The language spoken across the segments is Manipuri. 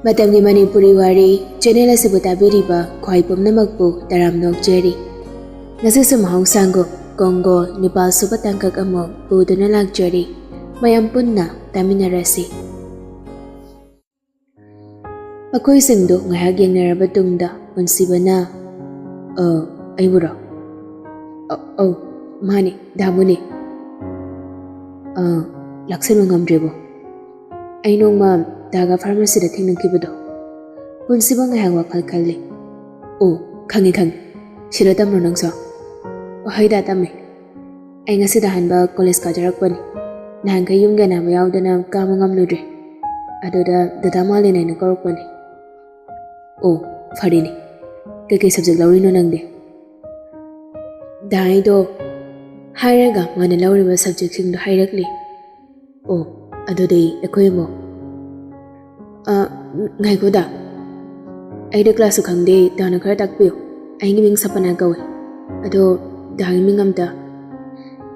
Matamgi Manipuri Wari, channel asibu tabiriba, khwai pumnamakpu taram nokjeri. Ngasisu mahausango, Konggol, Nepal suba tangkak amo, buduna lagjeri. Mayam punna, taminarasi. Ako'y singdo ngayag yang narabatungda, unsiba na. Ay muro. Mani, damo ni. Laksan mo ngamdrebo. Ay nung daga pharmacy da tingnan kibudo. Unsiba ngayag wakal kalli. Kangi. Shiratam ro nang so. Hay datam eh. Ay nga sidahan ba college ka jarakpan. Nahan kayo yung gana mayaw da na kamangam nudre. Ado da dadamali na nakarukpan eh. Fari ni. Kay subject lawri no nang de. Dahil do, hayraga mana lawri ba subject sing do hayrakli. Ado day ako'y mo. Ngay ko da. Ay da klaso kang de, da na kara takpiyo. Ay ngiming sa panagaw eh. Ado, dahil mingam da.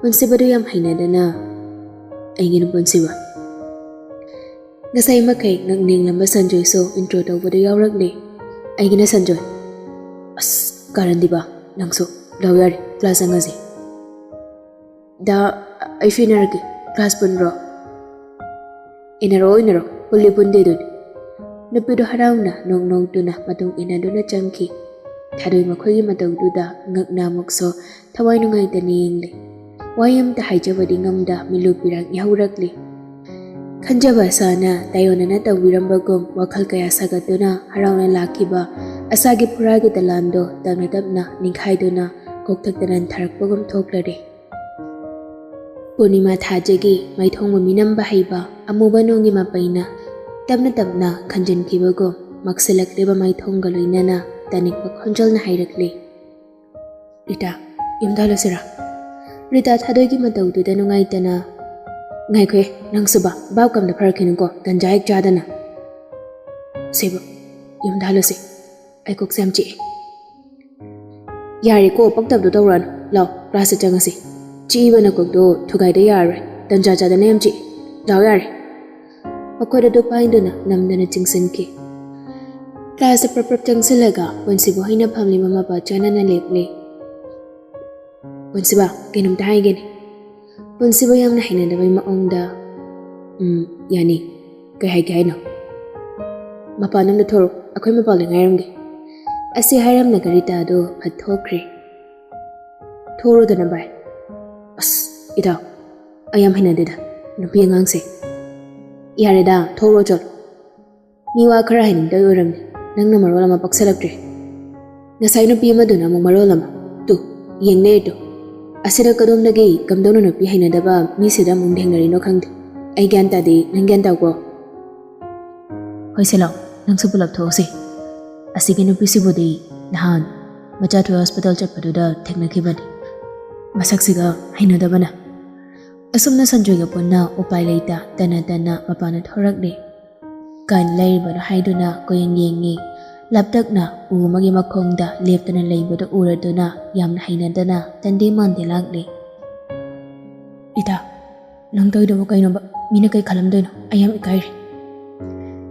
Punsiba do yam hainada na. Ay nginong punsiba. Nasay makay nagning lamba sanjoy so intro daw ba do yawragli. Ay gina sanjoy. Karan di ba? Nangso, lawyari, klasa nga si. Da, ay finaragi, klas punro. Inaro, puli pundi dun. Napido haraw na nong to na matong ina doon na changki. Tadoy makoy matong duda ngak namok so taway nung ngay taniyingli. Wayam ta hajaba di ngamda milupirang ihawragli. Kanjaba sana tayo na natawiran bagong wakal kaya sagat doon na haraw na laki ba asagi puragi talando damnadab na ningkhay doon na koktagdanan tarak bagong toklari. Punima thajagi may thong maminam bahay ba amuba nung imapay na damnadab na kanjan kibago magsilakli ba may thong galoy na tanik magkonjol na hayrakli. Rita, imdalo sira. Rita tadoy ki matawduda nung ay na ngay ko nang suba baw kam na parakin ko ganjayag jada na. Sebo, imdalo si. Ay kok samchi. Yari ko pagtab do tawran law rasa changa si. Chi iba na kok do thugay da yari danja jada na yamchi. Law yari. Makoy do pain do na namda na chingsin ki. Rasa prapap chang silaga wansibo hay na pamli mama pa chana na lepli. Wansiba kinum tahay gini. Wansibo yam na hinanda may maong da. Yani kay no. Mapanam na toro ako'y mapaling ngayram gi. Asi haram na garita do pathokri. Toro da na bay. Itaw. Ayam hinadida. Nupiyang angsi. Iyari da toro jol. Niwa kara hining da uram nang na marola mapagsalagdre. Nasay nupi ma do na mong marola ma. Tu, yeng na ito. Asira kadom nagi kamdaw na nupi hinada ba misida mong dihang narino kang ay ganta di nang ganta ko. Hoy silaw, nang supulap to si. Asige nupi si Budi, nahan, machatwe hospital chat paduda teknakiban. Masaksiga, hinada ba na? Asum na sanjoy gapon na upay layta, dana mapanat horagli. Kain lay ba na haydo na koyang-yengi, laptak na umagi makong da lefta na lay ba da urado na yam na hinada na tandi man dilagli. Ita, nang toy daw kayo na ba, mina kay kalamdoy no, ayam ikayri.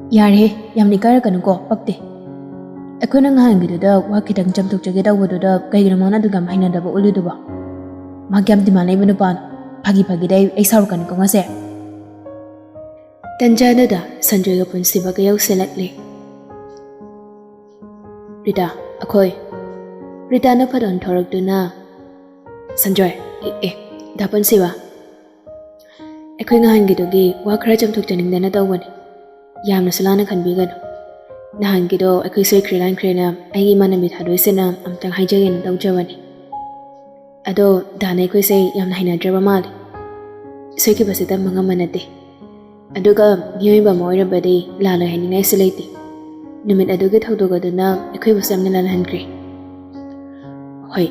Yari, yam ni kaya ka nung ko, pagti. Ako na nga hanggang da, wakitang jamtok jagay daw wado da, kaya ginamang nadugam hinada ba ulo do ba? Magyam di malay mo na paano, pagi-pagi day ay sarukan ko nga siya. Tanjana da, sanjoy gapon si bagayaw silatli. Rita, ako'y. Rita na pa doon torog doon na. Sanjoy, dapan siwa. Ako'y nga hanggang dogi, wakara jamtok janing na natawan. Yam na sila na kanbigan. Nahan gido ako'y soy krilan krena ay imanamit hadoy sina amtang hijagin daw jawan. Ado, danay ko'y say yam na hinadraba mali. Soy kibasita mga manate. Ado ka, miyoy ba mo ba di lalay hiningay siliti. Numit ado git hagdo ka doon na ako'y wasam na lalahan kri. Hoy,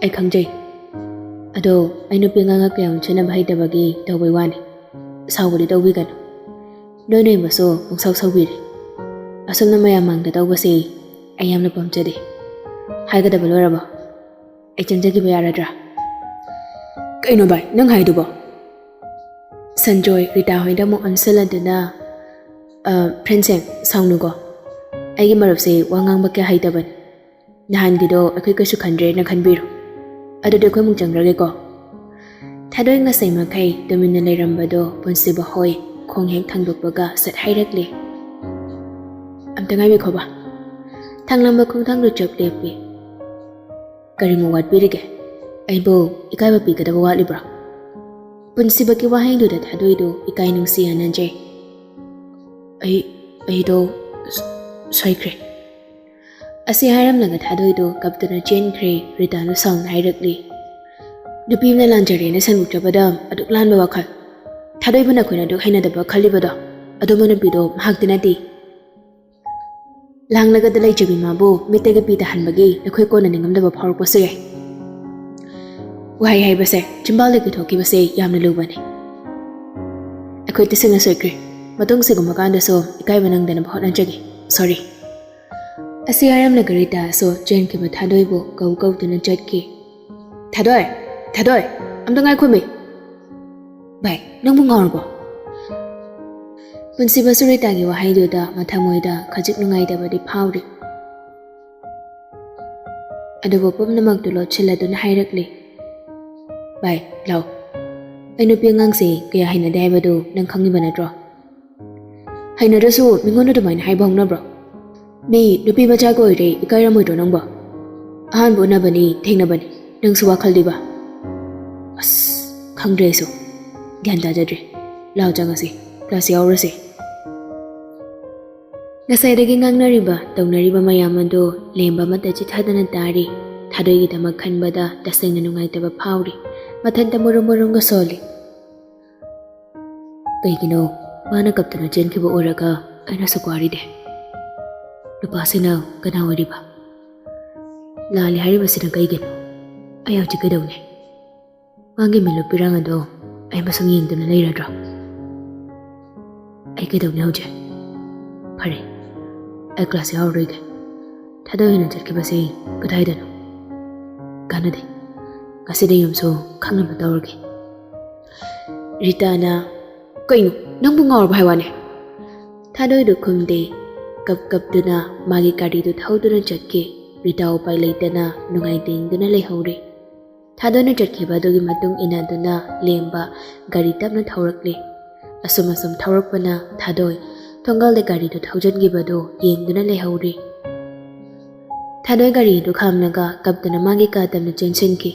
ay kangjay. Ado, ay nupi nga kayang siya na bahay dabagi daw baywani. Sawali daw bigan. Noy maso kung saw-sawiri. Asam na mayamang dataw ba si ayam na pamchade. Hay ka dabalora ba? Ay chanjagi ba yaradra? Kaino ba? Nang hay do ba? Sanjoy, Rita hoy da mo ansala do na. ꯐ꯭ꯔꯦꯟꯁꯤꯡ ꯁꯥꯎꯅꯨꯀꯣ ꯑꯩꯒꯤ ꯃꯔꯨꯞꯁꯦ ꯋꯥ ꯉꯥꯡꯕ ꯀꯌꯥ ꯍꯩꯇꯕꯅꯤ ꯅꯍꯥꯟꯒꯤꯗꯣ ꯑꯩꯈꯣꯏ ꯀꯩꯁꯨ ꯈꯟꯗ꯭ꯔꯦꯅ ꯈꯟꯕꯤꯔꯣ ꯑꯗꯨꯗꯤ ꯑꯩꯈꯣꯏ ꯑꯃꯨꯛ ꯆꯪꯈ꯭ꯔꯒꯦꯀꯣ ꯊꯥꯗꯣꯏ ꯉꯁꯥꯏ ꯃꯈꯩ ꯇꯨꯃꯤꯟꯅ ꯂꯩꯔꯝꯕꯗꯣ ꯄꯨꯟꯁꯤꯕ ꯍꯣꯏ ꯈꯣꯡ ꯍꯦꯛ ꯊꯥꯡꯗꯣꯛꯄꯒ ꯁꯠ ꯍꯥꯏꯔꯛꯂꯦ ꯑꯝꯇ ꯉꯥꯏꯕꯤꯈꯣꯕ ꯊꯥꯡꯂꯝꯕ ꯈꯣꯡꯊꯥꯡꯗꯣ ꯆꯞ ꯂꯦꯞꯄꯤ ꯀꯔꯤꯃꯨꯛ ꯋꯥꯠꯄꯤꯔꯤꯒꯦ ꯑꯩꯕꯨ ꯏꯀꯥꯏꯕ ꯄꯤꯒꯗꯕ ꯋꯥꯠꯂꯤꯕ꯭ꯔꯣ ꯄꯨꯟꯁꯤꯕꯒꯤ ꯋꯥꯍꯩꯗꯨꯗ ꯊꯥꯗꯣꯏꯗꯣ ꯏꯀꯥꯏ ꯅꯨꯡꯁꯤ ꯍꯟꯅꯖꯩ ꯑꯩꯗꯣ ꯁꯣꯏꯈ꯭ꯔꯦ ꯑꯁꯤ ꯍꯥꯏꯔꯝꯂꯒ ꯊꯥꯗꯣꯏꯗꯣ ꯀꯞꯇꯨꯅ ꯆꯦꯟꯈ꯭ꯔꯦ ꯔꯤꯇꯥꯅ ꯁꯥꯎꯅ ꯍꯥꯏꯔꯛꯂꯤ ꯅꯨꯄꯤ ꯑꯃꯅ ꯂꯥꯟꯖꯔꯦꯅ ꯁꯟꯗꯣꯛꯆꯕꯗ ꯑꯗꯨꯛ ꯂꯥꯟꯕ ꯋꯥꯈꯜ ꯊꯥꯗꯣꯏꯕꯨ ꯅꯈꯣꯏꯅ ꯑꯗꯨꯛ ꯍꯩꯅꯗꯕ ꯈꯜꯂꯤꯕꯗꯣ ꯑꯗꯨꯝꯕ ꯅꯨꯄꯤꯗꯣ ꯃꯍꯥꯛꯇꯤ ꯅꯠꯇꯦ ꯂꯥꯡꯂꯒꯗ ꯂꯩꯖꯕꯤ ꯃꯥꯕꯨ ꯃꯤꯠꯇꯒꯤ ꯄꯤ ꯇꯥꯍꯟꯕꯒꯤ ꯅꯈꯣꯏ ꯀꯣꯟꯅ ꯅꯤꯡꯉꯝꯗꯕ ꯐꯥꯎꯔꯛꯄꯁꯨ ꯌꯥꯏ ꯋꯥꯍꯩ ꯍꯥꯏꯕꯁꯦ ꯆꯤꯝꯕꯥꯜꯗꯒꯤ ꯊꯣꯛꯈꯤꯕꯁꯦ ꯌꯥꯝꯅ ꯂꯨꯕꯅꯤ ꯑꯩꯈꯣꯏ ꯇꯁꯦꯡꯅ ꯁꯣꯏꯈ꯭ꯔꯦ ꯃꯇꯨꯡ ꯁꯤꯒꯨꯝꯕ ꯀꯥꯟꯗꯁꯨ ꯏꯀꯥꯏꯕ ꯅꯪꯗꯅꯕ ꯍꯣꯠꯅꯖꯒꯦ ꯁꯣꯔꯤ ꯑꯁꯤ ꯍꯥꯏꯔꯝꯂꯒ ꯔꯤꯇꯥꯁꯨ ꯆꯦꯟꯈꯤꯕ ꯊꯥꯗꯣꯏꯕꯨ ꯀꯧꯗꯨꯅ ꯆꯠꯈꯤ ꯊꯥꯗꯣꯏ ꯑꯝꯇ ꯉꯥꯏꯈꯣꯃꯤ ꯚꯥꯏ ꯅꯪꯕꯨ ꯉꯥꯎꯔꯕꯣ ꯄꯨꯟꯁꯤꯕꯁꯨ ꯔꯤꯇꯥꯒꯤ ꯋꯥꯍꯩꯗꯨꯗ ꯃꯊꯃꯣꯏꯗ ꯈꯖꯤꯛ ꯅꯨꯡꯉꯥꯏꯇꯕꯗꯤ ꯐꯥꯎꯔꯤ ꯑꯗꯨꯕꯨ ꯄꯨꯝꯅꯃꯛꯇꯨ ꯂꯣꯠꯁꯤꯜꯂꯗꯨꯅ ꯍꯥꯏꯔꯛꯂꯤ ꯚꯥꯏ ꯂꯥꯎ ꯑꯩ ꯅꯨꯄꯤ ꯑꯉꯥꯡꯁꯦ ꯀꯌꯥ ꯍꯩꯅꯗꯦ ꯍꯥꯏꯕꯗꯨ ꯅꯪ ꯈꯪꯉꯤꯕ ꯅꯠꯇ꯭ꯔꯣ ꯍꯩꯅꯗ꯭ꯔꯁꯨ ꯃꯤꯉꯣꯟꯗ ꯑꯗꯨꯃꯥꯏꯅ ꯍꯥꯏꯕ ꯍꯧꯅꯕ꯭ꯔꯣ ꯃꯤ ꯅꯨꯄꯤ ꯃꯆꯥꯒ ꯑꯣꯏꯔꯦ ꯏꯀꯥꯏꯔꯝꯃꯣꯏꯗ꯭ꯔꯣ ꯅꯪꯕꯣ ꯑꯍꯥꯟꯕ ꯎꯅꯕꯅꯤ ꯊꯦꯡꯅꯕꯅꯤ ꯅꯪꯁꯨ ꯋꯥꯈꯜꯗꯤꯕ ꯑꯁ ꯈꯪꯗ꯭ꯔꯦ ꯑꯩꯁꯨ ꯒ꯭ꯌꯥꯟ ꯇꯥꯖꯗ꯭ꯔꯦ ꯂꯥꯎ ꯆꯪꯉꯁꯤ ꯀ꯭ꯂꯥꯁ ꯌꯥꯎꯔꯁꯤ ꯉꯁꯥꯏꯗꯒꯤ ꯉꯥꯡꯅꯔꯤꯕ ꯇꯧꯅꯔꯤꯕ ꯃꯌꯥꯝ ꯑꯗꯨ ꯂꯦꯝꯕ ꯑꯃꯠꯇ ꯆꯤꯊꯗꯅ ꯇꯥꯔꯤ ꯊꯥꯗꯣꯏꯒꯤꯗꯃꯛ ꯈꯟꯕꯗ ꯇꯁꯦꯡꯅ ꯅꯨꯡꯉꯥꯏꯇꯕ ꯐꯥꯎꯔꯤ ꯃꯊꯟꯇ ꯃꯨꯔꯨꯝꯒ ꯁꯣꯜꯂꯤ ꯀꯩꯒꯤꯅꯣ ꯃꯥꯅ ꯀꯞꯇꯨꯅ ꯆꯦꯟꯈꯤꯕ ꯎꯔꯒ ꯑꯩꯅꯁꯨ ꯋꯥꯔꯤꯗꯦ ꯅꯨꯄꯥꯁꯤꯅ ꯀꯅꯥ ꯑꯣꯏꯔꯤꯕ ꯂꯥꯜꯂꯤ ꯍꯥꯏꯔꯤꯕꯁꯤꯅ ꯀꯩꯒꯤꯅꯣ ꯑꯩ ꯍꯧꯖꯤꯛ ꯀꯩꯗꯧꯅꯤ ꯃꯥꯒꯤ ꯃꯤꯠꯂꯨ ꯄꯤꯔꯥꯡ ꯑꯗꯣ ꯑꯩ ꯃꯁꯨꯝ ꯌꯦꯡꯗꯨꯅ ꯂꯩꯔꯗ꯭ꯔꯣ ꯑꯩ ꯀꯩꯗꯧꯅꯤ ꯍꯧꯖꯤꯛ ꯐꯔꯦ ꯑꯩ ꯀ꯭ꯂꯥꯁ ꯌꯥꯎꯔꯔꯣꯏꯒꯦ ꯊꯥꯗꯣꯏꯅ ꯆꯠꯈꯤꯕꯁꯤ ꯀꯗꯥꯏꯗꯅꯣ ꯀꯥꯟꯅꯗꯦ ꯉꯁꯤꯗꯤ ꯌꯨꯝꯁꯨ ꯈꯪꯅꯕ ꯇꯧꯔꯒꯦ ꯔꯤꯇꯥꯅ ꯀꯩꯅꯣ ꯅꯪꯕꯨ ꯉꯥꯎꯔꯕ ꯍꯥꯏꯋꯥꯅꯦ ꯊꯥꯗꯣꯏꯗꯨ ꯈꯨꯝꯗꯦ ꯀꯞꯇꯨꯅ ꯃꯥꯒꯤ ꯒꯥꯔꯤꯗꯨ ꯊꯧꯗꯨꯅ ꯆꯠꯈꯤ ꯔꯤꯇꯥ ꯎꯄꯥꯏ ꯂꯩꯇꯅ ꯅꯨꯡꯉꯥꯏ ꯇꯦꯡꯗꯨꯅ ꯂꯩꯍꯧꯔꯦ ꯊꯥꯗꯣꯏꯅ ꯆꯠꯈꯤꯕ ꯑꯗꯨꯒꯤ ꯃꯇꯨꯡ ꯏꯟꯅꯗꯨꯅ ꯂꯦꯝꯕ ꯒꯥꯔꯤ ꯇꯞꯅ ꯊꯧꯔꯛꯂꯤ ꯑꯁꯨꯝ ꯊꯧꯔꯛꯄꯅ ꯊꯥꯗꯣꯏ ꯊꯣꯡꯒꯥꯜꯗ ꯒꯥꯔꯤꯗꯨ ꯊꯧꯖꯤꯟꯈꯤꯕꯗꯨ ꯌꯦꯡꯗꯨꯅ ꯂꯩꯍꯧꯔꯤ ꯊꯥꯗꯣꯏ ꯒꯥꯔꯤꯗꯨ ꯈꯥꯝꯂꯒ ꯀꯞꯇꯨꯅ ꯃꯥꯒꯤ ꯀꯥ ꯇꯞꯅ ꯆꯦꯟꯁꯤꯟꯈꯤ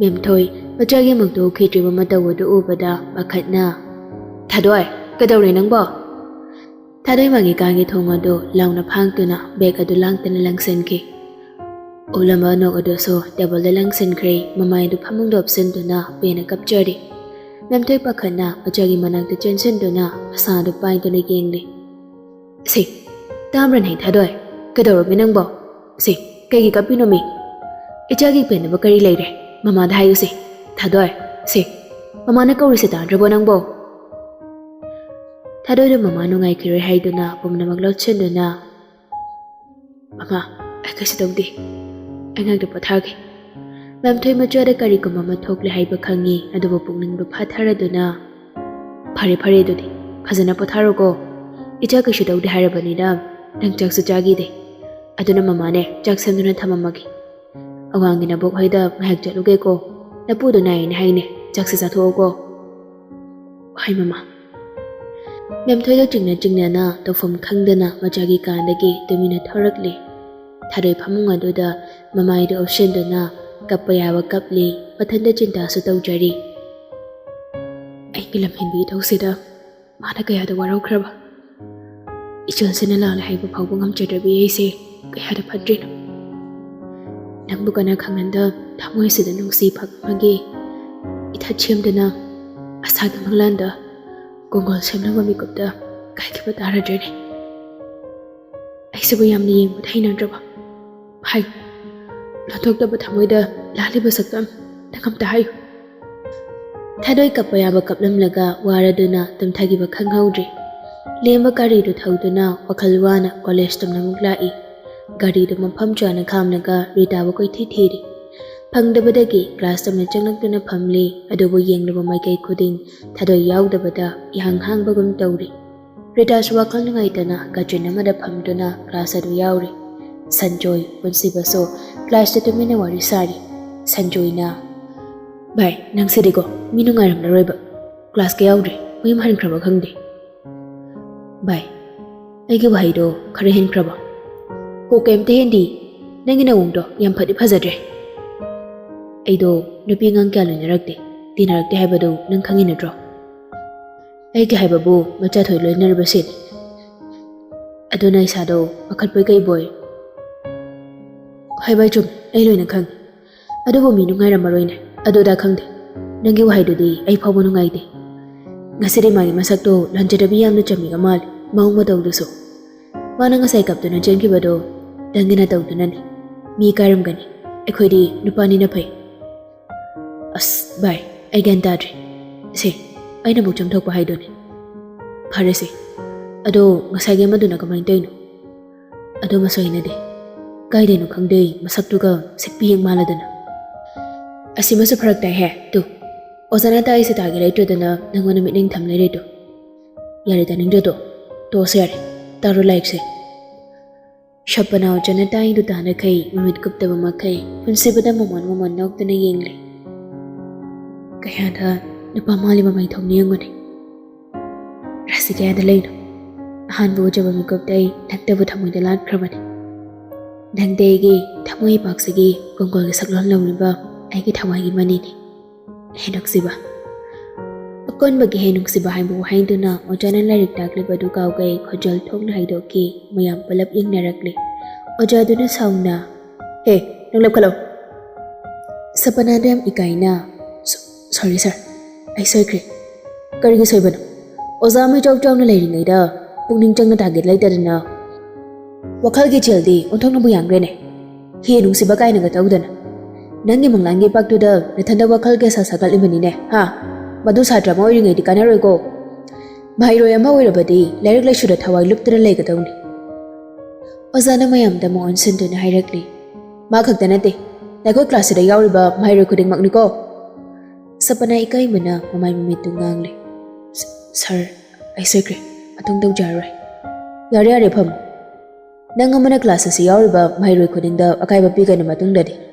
ꯃꯦꯝꯊꯣꯏ ꯃꯆꯥꯒꯤ ꯃꯛꯇꯨ ꯈꯤꯇ꯭ꯔꯤꯕ ꯃꯇꯧ ꯑꯗꯨ ꯎꯕꯗ ꯄꯥꯈꯠꯅ ꯊꯥꯗꯣꯏ ꯀꯩꯗꯧꯔꯦ ꯅꯪꯕꯣ ꯊꯥꯗꯣꯏ ꯃꯥꯒꯤ ꯀꯥꯒꯤ ꯊꯣꯡ ꯑꯗꯨ ꯂꯥꯎꯅ ꯐꯥꯡꯗꯨꯅ ꯕꯦꯒ ꯑꯗꯨ ꯂꯥꯡꯇꯅ ꯂꯪꯁꯤꯟꯈꯤ ꯎꯂꯝꯕ ꯅꯣꯛ ꯑꯗꯨꯁꯨ ꯇꯦꯕꯜꯗ ꯂꯪꯁꯤꯟꯈ꯭ꯔꯦ ꯃꯃꯥꯏ ꯑꯗꯨ ꯐꯃꯨꯡꯗ ꯑꯣꯞꯁꯤꯟꯗꯨꯅ ꯄꯦꯟꯅ ꯀꯞꯆꯔꯤ ꯃꯦꯝꯊꯣꯏ ꯄꯥꯈꯠꯅ ꯃꯆꯥꯒꯤ ꯃꯅꯥꯛꯇ ꯆꯦꯟꯁꯤꯟꯗꯨꯅ ꯃꯁꯥꯗꯨ ꯄꯥꯏꯗꯨꯅ ꯌꯦꯡꯂꯤ ꯁꯤ ꯇꯥꯕ꯭ꯔꯅꯦ ꯊꯥꯗꯣꯏ ꯀꯩꯗꯧꯔꯝꯃꯤ ꯅꯪꯕꯣ ꯁꯤ ꯀꯩꯒꯤ ꯀꯞꯄꯤꯅꯣꯃꯤ ꯏꯆꯥꯒꯤ ꯄꯦꯟꯅꯕ ꯀꯔꯤ ꯂꯩꯔꯦ ꯃꯃꯥꯗ ꯍꯥꯏꯌꯨꯁꯤ ꯊꯥꯗꯣꯏ ꯁꯤ ꯃꯃꯥꯅ ꯀꯧꯔꯤꯁꯤ ꯇꯥꯗ꯭ꯔꯕꯣ ꯅꯪꯕꯣ ꯊꯥꯗꯣꯏꯗꯨ ꯃꯃꯥ ꯅꯨꯡꯉꯥꯏꯈꯤꯔꯣꯏ ꯍꯥꯏꯗꯨꯅ ꯄꯨꯝꯅꯃꯛ ꯂꯣꯠꯁꯤꯟꯗꯨꯅ ꯃꯃꯥ ꯑꯩ ꯀꯩꯁꯨ ꯇꯧꯗꯦ ꯑꯩ ꯉꯥꯛꯇ ꯄꯣꯊꯥꯒꯦ ꯃꯦꯝꯊꯣꯏ ꯃꯆꯥꯗ ꯀꯔꯤꯒꯨꯝꯕ ꯑꯃ ꯊꯣꯛꯂꯦ ꯍꯥꯏꯕ ꯈꯪꯉꯤ ꯑꯗꯨꯕꯨ ꯄꯨꯛꯅꯤꯡꯗꯨ ꯐꯥꯊꯔꯗꯨꯅ ꯐꯔꯦ ꯑꯗꯨꯗꯤ ꯐꯖꯅ ꯄꯣꯊꯥꯔꯣꯀꯣ ꯏꯆꯥ ꯀꯩꯁꯨ ꯇꯧꯗꯦ ꯍꯥꯏꯔꯕꯅꯤꯅ ꯅꯪ ꯆꯥꯛꯁꯨ ꯆꯥꯈꯤꯗꯦ ꯑꯗꯨꯅ ꯃꯃꯥꯅꯦ ꯆꯥꯛ ꯁꯦꯝꯗꯨꯅ ꯊꯝꯃꯝꯃꯒꯦ ꯑꯋꯥꯡꯒꯤ ꯅꯕꯣꯛ ꯍꯣꯏꯗ ꯉꯥꯏꯍꯥꯛ ꯆꯠꯂꯨꯒꯦꯀꯣ ꯅꯄꯨꯗꯨ ꯅꯥꯏꯌꯦꯅ ꯍꯥꯏꯅꯦ ꯆꯥꯛꯁꯤ ꯆꯥꯊꯣꯛꯑꯣꯀꯣ ꯍꯣꯏ ꯃꯃꯥ ꯃꯦꯝꯊꯣꯏꯗ ꯆꯤꯡꯅꯅ ꯇꯧꯐꯝ ꯈꯪꯗꯅ ꯃꯆꯥꯒꯤ ꯀꯥꯟꯗꯒꯤ ꯇꯨꯃꯤꯟꯅ ꯊꯧꯔꯛꯂꯤ ꯊꯥꯗꯣꯏ ꯐꯃꯨꯡ ꯑꯗꯨꯗ ꯃꯃꯥꯏꯗꯨ ꯑꯣꯞꯁꯤꯟꯗꯨꯅ ꯀꯞꯄ ꯌꯥꯕ ꯀꯞꯂꯤ ꯃꯊꯟꯇ ꯆꯤꯟꯇꯥꯁꯨ ꯇꯧꯖꯔꯤ ꯑꯩꯒꯤ ꯂꯝꯍꯦꯟꯕꯤ ꯏꯊꯧꯁꯤꯗ ꯃꯥꯅ ꯀꯌꯥꯗ ꯋꯥꯔꯧꯈ꯭ꯔꯕ ꯏꯆꯣꯟꯁꯤꯅ ꯂꯥꯜꯂꯦ ꯍꯥꯏꯕ ꯐꯥꯎꯕ ꯉꯝꯖꯗ꯭ꯔꯕꯤ ꯑꯩꯁꯦ ꯀꯌꯥꯗ ꯐꯠꯇ꯭ꯔꯤꯅꯣ ꯅꯪꯕꯨ ꯀꯅꯥ ꯈꯪꯍꯟꯗ ꯊꯃꯣꯏꯁꯤꯗ ꯅꯨꯡꯁꯤ ꯐꯪꯃꯒꯤ ꯏꯊꯠ ꯁꯦꯝꯗꯨꯅ ꯑꯁꯥꯒꯤ ꯃꯪꯂꯥꯟꯗ ꯀꯣꯡꯒꯣꯜ ꯁꯦꯝꯅꯕ ꯃꯤꯀꯨꯞꯇ ꯀꯥꯏꯈꯤꯕ ꯇꯥꯔꯗ꯭ꯔꯦꯅꯦ ꯑꯩꯁꯤꯕꯨ ꯌꯥꯝꯅ ꯌꯦꯡꯕꯗ ꯍꯩꯅꯗ꯭ꯔꯕ ꯍꯥꯏ ꯂꯣꯟꯊꯣꯛꯇꯕ ꯊꯃꯣꯏꯗ ꯂꯥꯜꯂꯤꯕ ꯁꯛꯇꯝ ꯅꯪ ꯑꯝꯇ ꯍꯥꯏꯌꯨ ꯊꯥꯗꯣꯏ ꯀꯞꯄ ꯌꯥꯕ ꯀꯞꯂꯝꯂꯒ ꯋꯥꯔꯗꯨꯅ ꯇꯨꯝꯊꯈꯤꯕ ꯈꯪꯍꯧꯗ꯭ꯔꯤ ꯂꯦꯝꯕ ꯒꯥꯔꯤꯗꯨ ꯊꯧꯗꯨꯅ ꯋꯥꯈꯜ ꯋꯥꯅ ꯀꯣꯂꯦꯖ ꯇꯝꯅꯃꯨꯛ ꯂꯥꯛꯏ ꯒꯥꯔꯤꯗꯨ ꯃꯐꯝ ꯆꯥꯅ ꯈꯥꯝꯂꯒ ꯔꯤꯇꯥꯕꯨ ꯀꯣꯏꯊꯤ ꯊꯤꯔꯤ ꯐꯪꯗꯕꯗꯒꯤ ꯀ꯭ꯂꯥꯁ ꯇꯝꯅ ꯆꯪꯂꯛꯇꯨꯅ ꯐꯝꯂꯤ ꯑꯗꯨꯕꯨ ꯌꯦꯡꯂꯨꯕ ꯃꯥꯏꯀꯩ ꯈꯨꯗꯤꯡ ꯊꯥꯗꯣꯏ ꯌꯥꯎꯗꯕꯗ ꯏꯍꯥꯡ ꯍꯥꯡꯕꯒꯨꯝ ꯇꯧꯔꯤ Rita's wakal nungaitana kajuna mada phamduna class adu yauri. Sanjoy punsibaso class tatumina wari sari. Sanjoy na. Bhai, nang sidigo, minungaram na roiba. Class ka yauri, may mahan kraba khangdi. Bhai, ay bahai do khare hen kraba. Ko kemte hindi, nangina wongdo yam phadi phazadre. Ay do nupi ngang kya lunarakde, tinarakde haibado nang khangina dro. Ay ka haibabu macha thoi loinar basin. Aduna isado makhalpai kai boy. Haibai chum, ay loina khang. Adubo minungaram maroine, adoda khangde. Nangi wahai do di ay phabo nungai de. Ngasiri magi masak do lanjadabi yamna chami gamal, maung madaw duso. Mana ngasay kapto na jen kibado, dangina daw dunani. Mi karam gani, ekoy di nupani na pay. As, bye, ay gantadri. Si, ay nabuk cham thok pa hay doon. Pare si, ado ngasay gama doon na kamain tayo no. Ado masoy na de. Kay de no kang day, masak to ka, sikpihing mala doon na. Asi maso parak tayo he, to. O sana tayo sa tagi rito doon na nang manamit ng tamlay rito. Yari taning dito, to siyari, taro like si. Shapanaw dyan na tayong dudana kay mamit kupta ba kay pansibada maman nok na yingli. Kaya na napamali mamay tong niyang ngunay. Rasi kaya na lay no. Ahan buo dyan mamit kupta ay nagtabo tamoy dalat kraman. Nagdayagi tamoy pagsagi konggol saklon lang ba ay kitaway manini. Henok siba. Akon bagi henok siba hay buhay doon na o dyan ang larik dagli ba dukaw kay kojol tong na haydo ki mayang palap yung narakli. O dyan doon na saung na. Hey, nanglap ka lang. Sa panadam ikay na. Sorry sir. Ay sorry. Kari nga soy ba no? O sa may chok na layring ngay da. Pugning chang na tagit lay tada na. Wakal ki chil di. Untong na buyang rin eh. Henok siba kay nagataw da na. Nangi manglangi pagto da natanda wakal ka sa sakal imanin eh. Ha? Madu sadra mo ring ay di kanaroy ko. Mahiro yama wira ba di, larik lay syuda tawag luptara lay kataw ni. Oza na mayam da mo onsin doon na hayrakli. Makagda nate, nakoy klase da yawri ba mahiro ko ding magni ko. Sa panay ikay mo na mamay mamitong ngangli. Sir, ay sirkri, atong daw jaray. Yari pam. Nanga mo na klase si yawri ba mahiro ko ding da akay bapiga na matong dadi.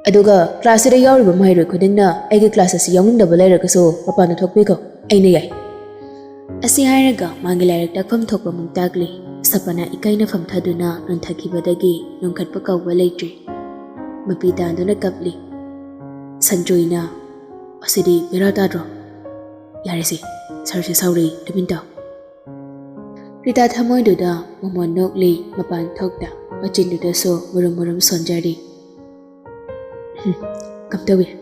Aduga, klase da yawri ba mahiro ko ding na ay ki klase si yawning da balay rakaso papano thokpi ko, ay na yay. Asi hairaga magi layrak dakfam thokpa mong tagli. Sa pana ikay na famthaduna nung thakibadagi nung katpakaw walaytri. Mapitaan doon nagkapli. Sanjoy na. O sidi, biratadro. Yari si, sir si sauri, dumintaw. Rita thamoy doda, mamon nokli, mapan thokda, machin doda so, murum sonjari. Kamtawi,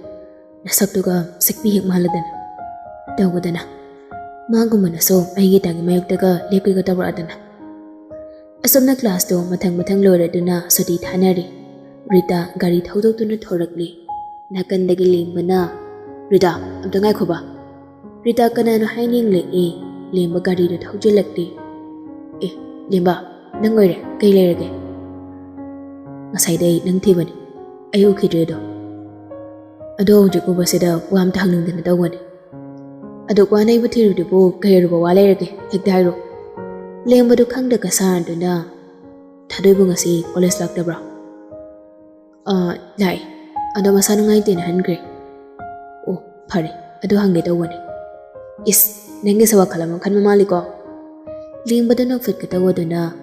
nasakto ka, sikpihik mahaladan. Tawag na. Mga gumanaso, ay gitang mayog daga, lipay ka tawag na. Asam na class do matang lora do na so di thanari. Rita gari thodok do na thorakli. Nakandagi limba na. Rita, amta ngay ko ba? Rita kana no haining le e. Limba gari do thojelakli. Eh, limba, nangoy re, kay le rage. Ngasay day nang tibani. Ayo kidre do. Ado hujik mo ba sida wam tahang nang dana dawan. Ado kwa na iba tiru do po kaya ro ba wala rage. Higdayro. Leng badu khang da kasan do na thadoi bu ngasi college lak da bra lai ado masana ngai tin hangre o phare ado hange da wani is nenge sawa khalam khan mali ko leng badu no fit ka da wadu na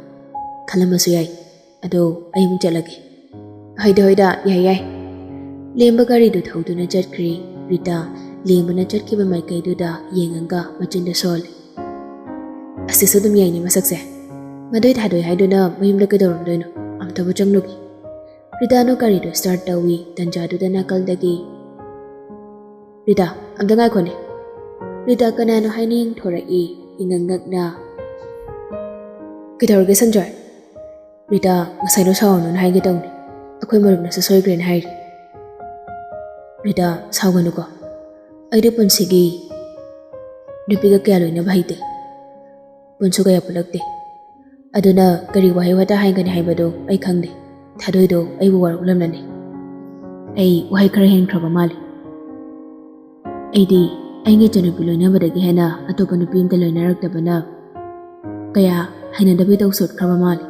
khalam su yai ado ai mu chalage hoida yai leng ba gari do thau do na chat kri rita leng ba na chat ki ba mai kai do da yenganga machin da sol Asiso dum yai ni masakse. Madoi thadoi hai do na mayum la kador do no. Am tabu changlugi. Rita no kari do start dawi tanja do da nakal dagi. Rita, am dangai ko ne. Rita kana no hai ning thora I ingangak na. Kidor ge sanjoy. Rita ngasai no saw no hai ge dong ni. Akhoi marum na soi green hai. Rita sawganu ko. Ai de punsigi. Nupi ga kya loina bhaite. Bunso kaya pulagde. Aduna kari wahay wata hay gani hay bado ay khangde. Thadoy do ay buwar ulam nani. Ay wahay karahin kraba mali. Ay di ay ngi chanu piloy na badagi hena ato panu pim taloy na ragtaba na kaya hainadabay daw suot kraba mali.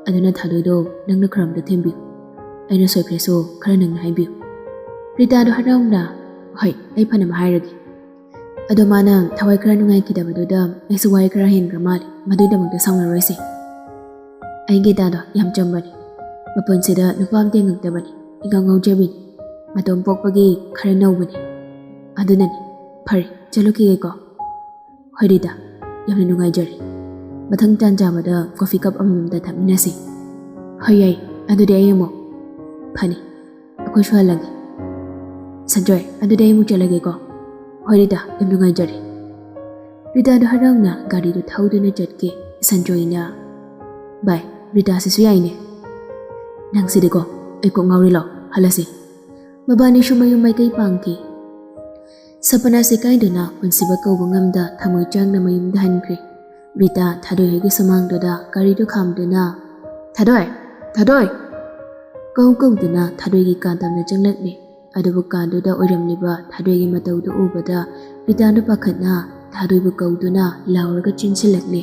Aduna Thadoi do nangna kharamda thembiu. Aina soikreso khara nangna haibiu. Rita do harauna hoi ai phanam hairagi. Ado mana thawai khara nungai kidabadu ai suwai khara hen gramali madui damangda sangna roise. Ai ge da do yam chambani. Mapun sida nupam te ngaktabani. Igang ngaujabini. Matom pokpagi khara naubani. Adunani phari chalo ki ko. Hoi Rita yamna nungai jari. Mathang tanjamada coffee cup amamda thaminasi. Hoi ai adudi ai mo. Phani akoi shwa lagi. Sanjoy adudi ai mu chalage ko. Hoi Rita yamna nungai jari. Rita do harangna gari do thauduna jatke Sanjoy na. Bye Rita sisu yai ne. Nang sidiko ai ko ngauri lo halasi. Mabani shumayum mai kai pangki. Sapana se kaiduna punsiba kauba ngamda thamoi changna mayum dhankri. Rita Thadoi hegi samangdoda gari do khamduna. Thadoi kauduna Thadoi gi kadamna changlakni. Adubu kaduda oiramliba Thadoi gi mataudu ubada Rita do pakhatna Thadoi bu kauduna lauraga chinsilakni.